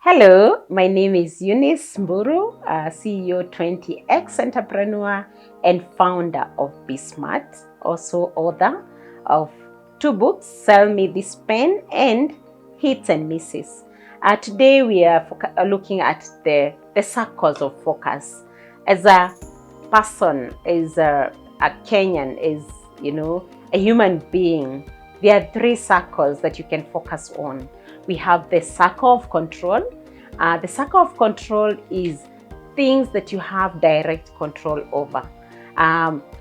Hello, my name is Eunice Mburu, CEO 20X entrepreneur and founder of BeSmart, also author of two books, Sell Me This Pen and Hits and Misses. Today we are looking at the circles of focus. As a person, as a Kenyan, as a human being, there are three circles that you can focus on. We have the circle of control. The circle of control is things that you have direct control over.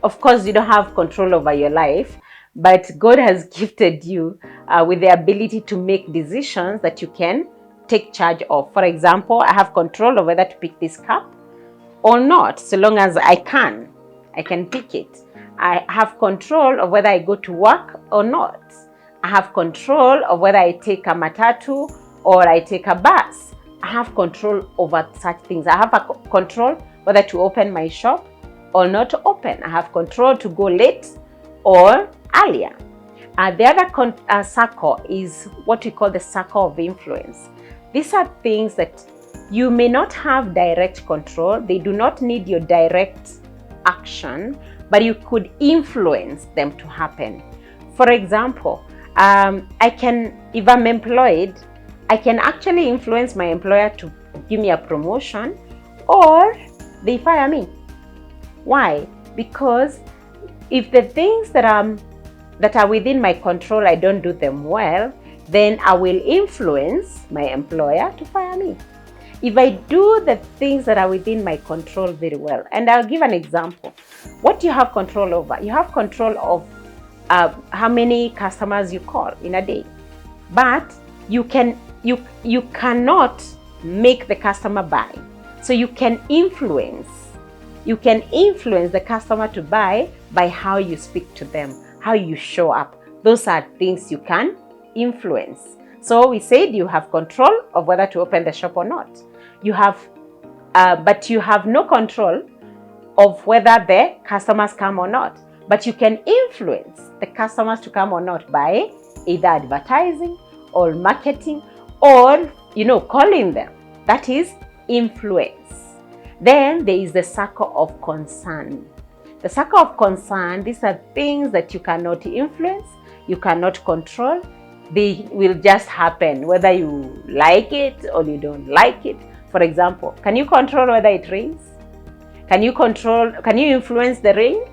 Of course, you don't have control over your life, but God has gifted you with the ability to make decisions that you can take charge of. For example, I have control over whether to pick this cup or not, so long as I can pick it. I have control of whether I go to work or not. I have control of whether I take a matatu or I take a bus. I have control over such things. I have control whether to open my shop or not to open. I have control to go late or earlier. The other circle is what we call the circle of influence. These are things that you may not have direct control. They do not need your direct action, but you could influence them to happen. For example, if I'm employed, I can actually influence my employer to give me a promotion or they fire me. Why? Because if the things that are within my control, I don't do them well, then I will influence my employer to fire me. If I do the things that are within my control very well, and I'll give an example. What do you have control over? You have control of how many customers you call in a day, but you cannot make the customer buy. So you can influence the customer to buy by how you speak to them, how you show up. Those are things you can influence. So we said you have control of whether to open the shop or not. But you have no control of whether the customers come or not. But you can influence the customers to come or not by either advertising or marketing or, calling them. That is influence. Then there is the circle of concern. The circle of concern, these are things that you cannot influence, you cannot control. They will just happen, whether you like it or you don't like it. For example, can you control whether it rains? Can you influence the rain?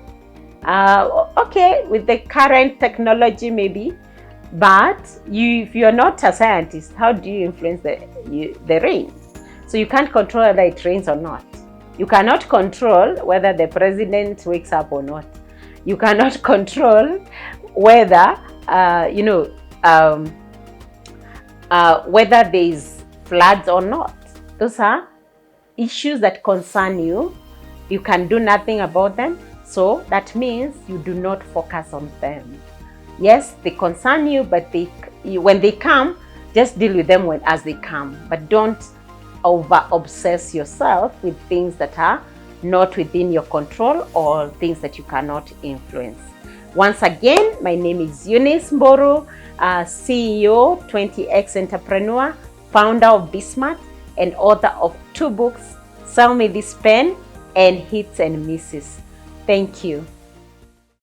Okay, with the current technology maybe, but if you're not a scientist, how do you influence the rain? So you can't control whether it rains or not. You cannot control whether the president wakes up or not. You cannot control whether whether there is floods or not. Those are issues that concern you. You can do nothing about them. So that means you do not focus on them. Yes, they concern you, but when they come, just deal with them as they come. But don't over-obsess yourself with things that are not within your control or things that you cannot influence. Once again, my name is Eunice Mburu, CEO 20X entrepreneur, founder of BeSmart, and author of two books, Sell Me This Pen and Hits and Misses. Thank you.